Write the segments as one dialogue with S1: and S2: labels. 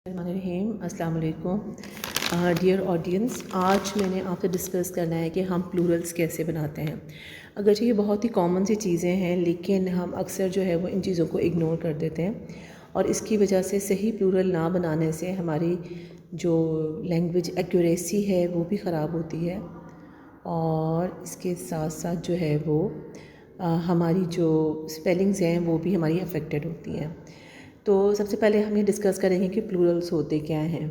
S1: अस्सलाम वालेकुम dear audience. आज मैंने आपसे डिस्कस करना है कि हम प्लूरल्स कैसे बनाते हैं। अगरचे ये बहुत ही कॉमन सी चीज़ें हैं, लेकिन हम अक्सर जो है वो इन चीज़ों को इग्नोर कर देते हैं और इसकी वजह से सही प्लूरल ना बनाने से हमारी जो लैंग्वेज एक्यूरेसी है वो भी ख़राब होती है और इसके साथ साथ जो है वो हमारी जो स्पेलिंग्स हैं वो भी हमारी अफेक्टेड होती हैं। तो सबसे पहले हम ये डिस्कस करेंगे कि प्लूरल्स होते क्या हैं।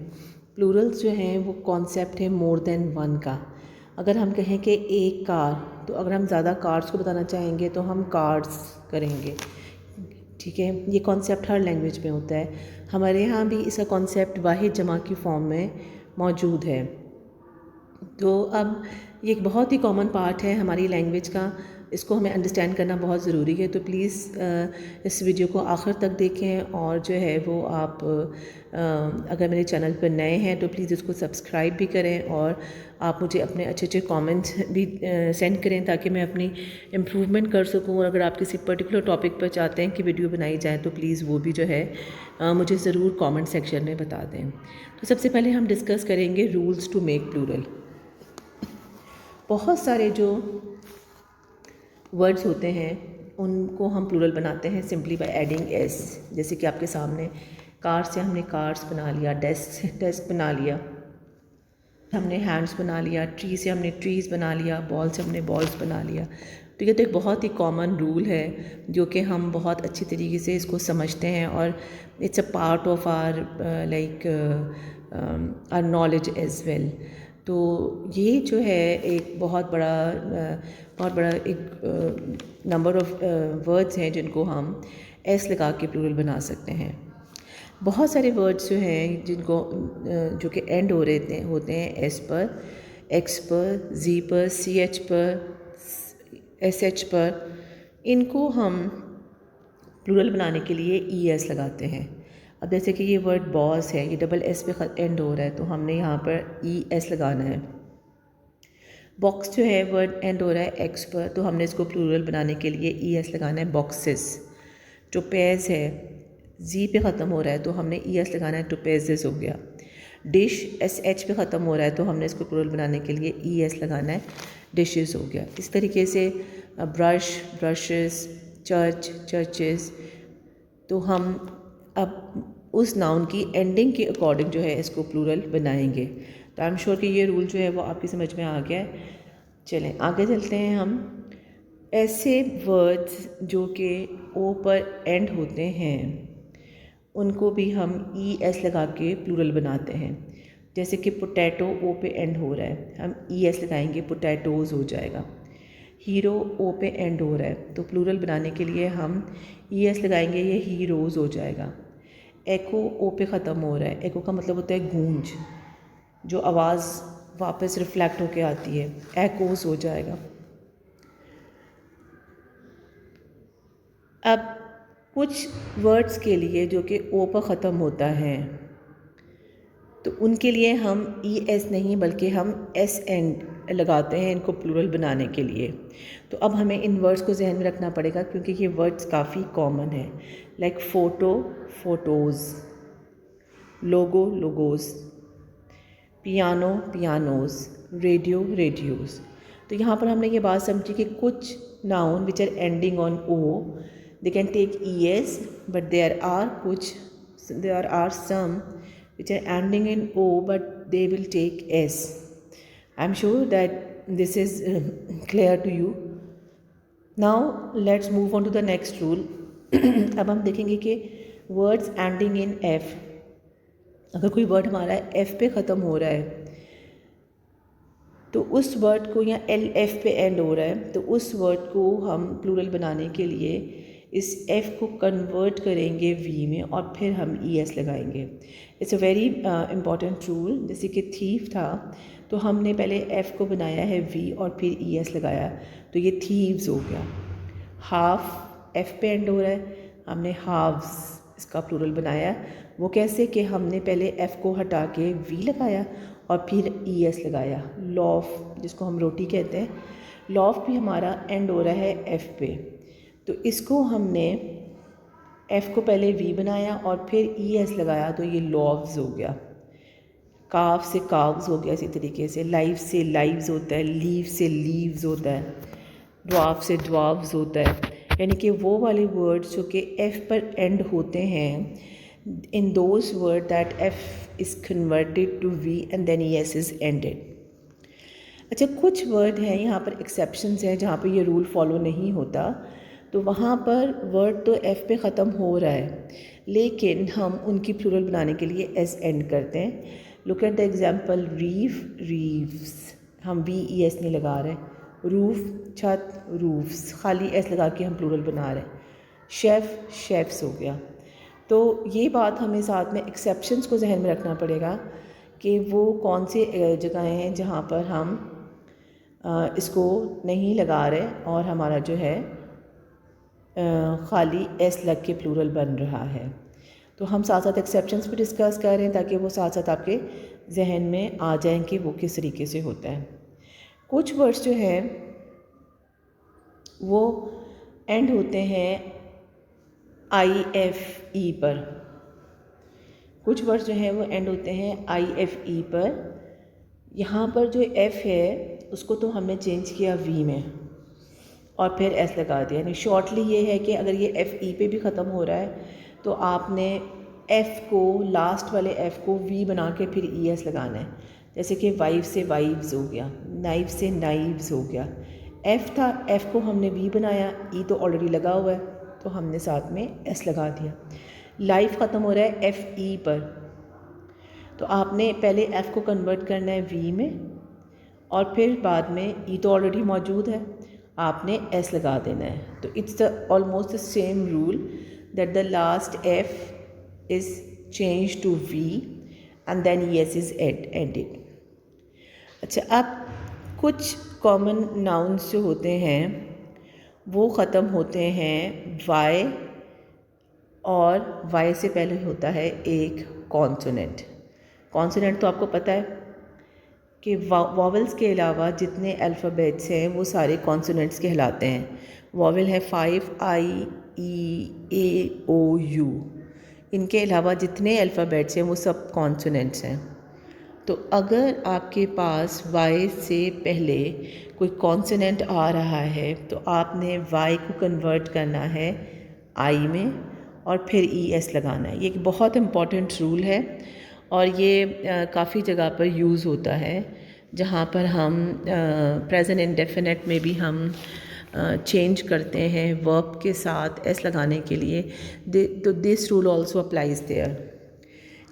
S1: प्लूरल्स जो हैं वो कॉन्सेप्ट है मोर देन वन का। अगर हम कहें कि एक कार, तो अगर हम ज़्यादा कार्स को बताना चाहेंगे तो हम कार्ड्स करेंगे, ठीक है। ये कॉन्सेप्ट हर लैंग्वेज में होता है। हमारे यहाँ भी इसका कॉन्सेप्ट वाहिद जमा की फॉर्म में मौजूद है। तो अब ये एक बहुत ही कॉमन पार्ट है हमारी लैंग्वेज का, इसको हमें अंडरस्टैंड करना बहुत ज़रूरी है। तो प्लीज़ इस वीडियो को आखिर तक देखें और जो है वो आप अगर मेरे चैनल पर नए हैं तो प्लीज़ इसको सब्सक्राइब भी करें और आप मुझे अपने अच्छे अच्छे कमेंट्स भी सेंड करें ताकि मैं अपनी इम्प्रूवमेंट कर सकूं। और अगर आप किसी पर्टिकुलर टॉपिक पर चाहते हैं कि वीडियो बनाई जाए तो प्लीज़ वो भी जो है मुझे ज़रूर कमेंट सेक्शन में बता दें। तो सबसे पहले हम डिस्कस करेंगे रूल्स टू मेक प्लूरल। बहुत सारे जो वर्ड्स होते हैं उनको हम प्लूरल बनाते हैं सिंपली बाय एडिंग एस। जैसे कि आपके सामने कार से हमने कार्स बना लिया, डेस्क से डेस्क बना लिया, हमने हैंड्स बना लिया, ट्री से हमने ट्रीज़ बना लिया, बॉल से हमने बॉल्स बना लिया। तो ये तो एक बहुत ही कॉमन रूल है जो कि हम बहुत अच्छी तरीके से इसको समझते हैं और it's a part of our like our knowledge as well. तो ये जो है एक बहुत बड़ा एक नंबर ऑफ वर्ड्स हैं जिनको हम एस लगा के प्लूरल बना सकते हैं। बहुत सारे वर्ड्स जो हैं जिनको जो कि एंड हो रहे होते हैं एस पर, एक्स पर, जी पर, सी एच पर, एस एच पर, इनको हम प्लूरल बनाने के लिए ई एस लगाते हैं। अब जैसे कि ये वर्ड बॉस है, ये डबल एस पे एंड हो रहा है तो हमने यहाँ पर ई एस लगाना है। बॉक्स जो है वर्ड एंड हो रहा है एक्स पर तो हमने इसको प्लूरल बनाने के लिए ई एस लगाना है, बॉक्सेस। टोपेज है, जी पे ख़त्म हो रहा है तो हमने ई एस लगाना है, टोपेजेस हो गया। डिश एस एच पे ख़त्म हो रहा है तो हमने इसको प्लूरल बनाने के लिए ई एस लगाना है, डिशेस हो गया। इस तरीके से ब्रश, ब्रशेस, चर्च, चर्चेस। तो हम अब उस नाउन की एंडिंग के अकॉर्डिंग जो है इसको प्लूरल बनाएंगे। तो आई एम श्योर कि ये रूल जो है वो आपकी समझ में आ गया है। चलें आगे चलते हैं। हम ऐसे वर्ड्स जो कि ओ पर एंड होते हैं उनको भी हम ई एस लगा के प्लूरल बनाते हैं। जैसे कि पोटैटो ओ पे एंड हो रहा है, हम ई एस लगाएंगे, पोटैटोज़ हो जाएगा। हीरो ओ पे एंड हो रहा है तो प्लूरल बनाने के लिए हम ई एस लगाएंगे, ये हीरोज़ हो जाएगा। एको ओ पे ख़त्म हो रहा है, एको का मतलब होता है गूंज, जो आवाज़ वापस रिफ्लेक्ट होके आती है, एकोज़ हो जाएगा। अब कुछ वर्ड्स के लिए जो कि ओ पर ख़त्म होता है तो उनके लिए हम ई एस नहीं बल्कि हम एस एंड लगाते हैं इनको प्लूरल बनाने के लिए। तो अब हमें इन वर्ड्स को जहन में रखना पड़ेगा क्योंकि ये वर्ड्स काफ़ी कॉमन है। Like photo, photos, logo, logos, piano, pianos, radio, radios. तो यहाँ पर हमने ये बात समझी कि कुछ noun which are ending on O they can take es, but there are some which are ending in o but they will take s. I'm sure that this is clear to you. Now let's move on to the next rule. अब हम देखेंगे कि words ending in f, अगर कोई word हमारा f पे ख़त्म हो रहा है तो उस वर्ड को, या एल एफ पे एंड हो रहा है तो उस वर्ड को हम प्लूरल बनाने के लिए इस f को कन्वर्ट करेंगे v में और फिर हम ई एस लगाएंगे। It's a very important rule. जैसे कि थीफ था तो हमने पहले f को बनाया है v और फिर ई एस लगाया तो ये थीव्स हो गया। हाफ f पे एंड हो रहा है, हमने हाव्स इसका प्लूरल बनाया। वो कैसे कि हमने पहले f को हटा के v लगाया और फिर ई एस लगाया। लॉफ जिसको हम रोटी कहते हैं, लॉफ भी हमारा एंड हो रहा है f पे तो इसको हमने एफ़ को पहले वी बनाया और फिर ई एस लगाया तो ये लॉव्स हो गया। काफ से काव्स हो गया। इसी तरीके से लाइफ से लाइव्स होता है, लीव से लीव्स होता है, ड्वार्फ से ड्वार्फ्स होता है। यानी कि वो वाले वर्ड्स जो कि एफ़ पर एंड होते हैं, in those word that F is converted to V and then E S is ended. अच्छा, कुछ वर्ड हैं यहाँ पर एक्सेप्शंस हैं जहाँ पे ये रूल फॉलो नहीं होता, तो वहाँ पर वर्ड तो एफ़ पे ख़त्म हो रहा है लेकिन हम उनकी प्लूरल बनाने के लिए एस एंड करते हैं। Look at the example, reef Reeves, हम वी ई एस नहीं लगा रहे। रूफ छत, रूफ्स, खाली एस लगा के हम प्लूरल बना रहे हैं। शेफ़ शेफ़्स हो गया। तो ये बात हमें साथ में एक्सेप्शंस को जहन में रखना पड़ेगा कि वो कौन सी जगहें हैं जहाँ पर हम इसको नहीं लगा रहे और हमारा जो है ख़ाली एस लग के प्लूरल बन रहा है। तो हम साथ साथ एक्सेप्शंस भी डिस्कस कर रहे हैं ताकि वो साथ साथ आपके जहन में आ जाएं कि वो किस तरीके से होता है। कुछ वर्ड्स जो हैं वो एंड होते हैं आई एफ ई पर, कुछ वर्ड्स जो हैं वो एंड होते हैं आई एफ ई पर। यहाँ पर जो एफ़ है उसको तो हमने चेंज किया वी में और फिर एस लगा दिया। यानी शॉर्टली ये है कि अगर ये एफ़ ई पे भी ख़त्म हो रहा है तो आपने एफ़ को, लास्ट वाले एफ़ को वी बना के फिर ई एस लगाना है। जैसे कि वाइफ से वाइव्स हो गया, नाइफ से नाइव्स हो गया। एफ़ था, एफ़ को हमने वी बनाया, ई तो ऑलरेडी लगा हुआ है तो हमने साथ में एस लगा दिया। लाइफ ख़त्म हो रहा है एफ़ ई पर, तो आपने पहले एफ़ को कन्वर्ट करना है वी में और फिर बाद में ई तो ऑलरेडी मौजूद है, आपने एस लगा देना है। तो it's the almost the same rule that the last F is change to V and then E S is added. अच्छा, अब कुछ कॉमन नाउन्स जो होते हैं वो ख़त्म होते हैं वाई और वाई से पहले होता है एक कॉन्सोनेंट। कॉन्सोनेंट तो आपको पता है कि वॉवल्स के अलावा जितने अल्फ़ाबेट्स हैं वो सारे कॉन्सोनेंट्स कहलाते हैं। वॉवल है 5 आई ई ए ओ यू, इनके अलावा जितने अल्फ़ाबेट्स हैं वो सब कॉन्सोनेंट्स हैं। तो अगर आपके पास वाई से पहले कोई कॉन्सोनेंट आ रहा है तो आपने वाई को कन्वर्ट करना है आई में और फिर ई एस लगाना है। ये एक बहुत इम्पॉर्टेंट रूल है और ये काफ़ी जगह पर यूज़ होता है जहाँ पर हम प्रेजेंट इंडेफिनिट में भी हम चेंज करते हैं वर्ब के साथ एस लगाने के लिए। तो this rule also applies there.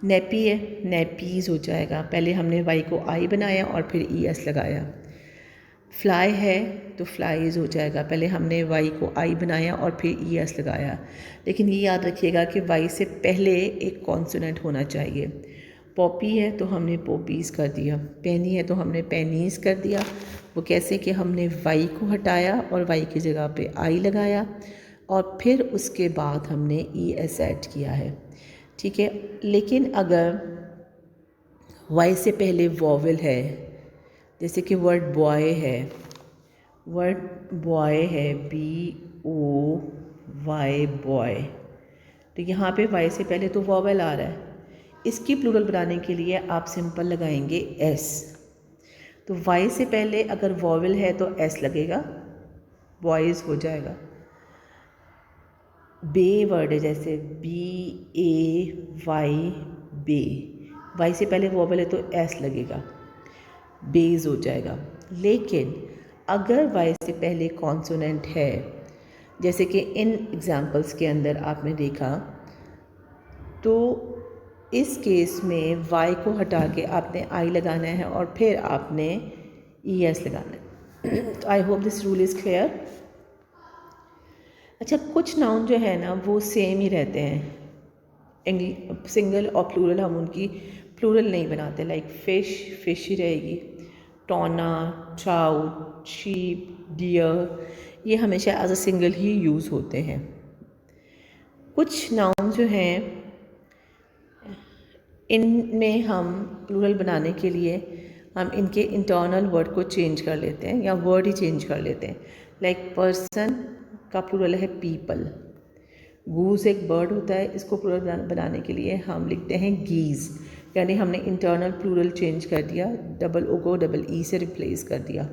S1: Nappy है, नेपीज़ हो जाएगा, पहले हमने वाई को आई बनाया और फिर ई एस लगाया। फ्लाई है तो फ्लाईज़ हो जाएगा, पहले हमने वाई को आई बनाया और फिर ई एस लगाया। लेकिन ये याद रखिएगा कि वाई से पहले एक कॉन्सोनेंट होना चाहिए। पॉपी है तो हमने पॉपीज़ कर दिया, पेनी है तो हमने पेनीज़ कर दिया। वो कैसे कि हमने वाई को हटाया और वाई की जगह पे आई लगाया और फिर उसके बाद हमने ई एस ऐड किया है, ठीक है। लेकिन अगर वाई से पहले वॉवल है, जैसे कि वर्ड बॉय है, वर्ड बॉय है बी ओ वाई बॉय, तो यहाँ पे वाई से पहले तो वॉवल आ रहा है। इसकी प्लूरल बनाने के लिए आप सिंपल लगाएंगे एस। तो वाई से पहले अगर वॉवल है तो एस लगेगा, बॉयज़ हो जाएगा। बे वर्ड है जैसे बी ए वाई बे, वाई से पहले वॉवल है तो एस लगेगा, बेज हो जाएगा। लेकिन अगर वाई से पहले कॉन्सोनेंट है, जैसे कि इन एग्जांपल्स के अंदर आपने देखा, तो इस केस में वाई को हटा के आपने आई लगाना है और फिर आपने ई एस लगाना है। तो I hope this rule is clear. अच्छा, कुछ नाउन जो है ना वो सेम ही रहते हैं, सिंगल और प्लूरल हम उनकी प्लूरल नहीं बनाते। लाइक फ़िश, फ़िश ही रहेगी। टोना, ट्राउट, शीप, डियर, ये हमेशा एज अ सिंगल ही यूज़ होते हैं। कुछ नाउन जो हैं इनमें हम प्लूरल बनाने के लिए हम इनके इंटरनल वर्ड को चेंज कर लेते हैं या वर्ड ही चेंज कर लेते हैं। लाइक पर्सन का प्लूरल है पीपल, गूस एक बर्ड होता है, इसको प्लूरल बनाने के लिए हम लिखते हैं गीज़, यानी हमने इंटरनल प्लूरल चेंज कर दिया, डबल ओ को डबल ई से रिप्लेस कर दिया।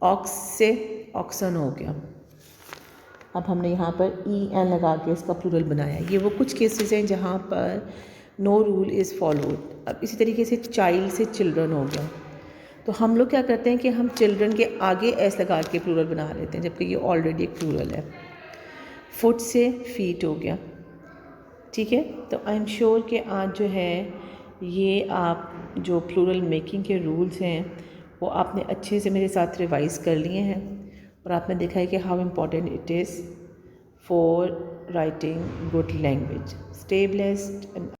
S1: ऑक्स से ऑक्सन हो गया। अब हमने यहाँ पर ई एन लगा के इसका प्लूरल बनाया। ये वो कुछ केसेस हैं जहाँ पर नो रूल इज़ फॉलोड। अब इसी तरीके से चाइल्ड से चिल्ड्रन हो गया। तो हम लोग क्या करते हैं कि हम चिल्ड्रन के आगे एस लगा के प्लूरल बना लेते हैं, जबकि ये ऑलरेडी एक प्लूरल है। फुट से फीट हो गया, ठीक है। तो आई एम श्योर कि आज जो है ये आप जो प्लूरल मेकिंग के रूल्स हैं वो आपने अच्छे से मेरे साथ रिवाइज़ कर लिए हैं, और आपने देखा है कि how important it is for writing good language. Stay blessed.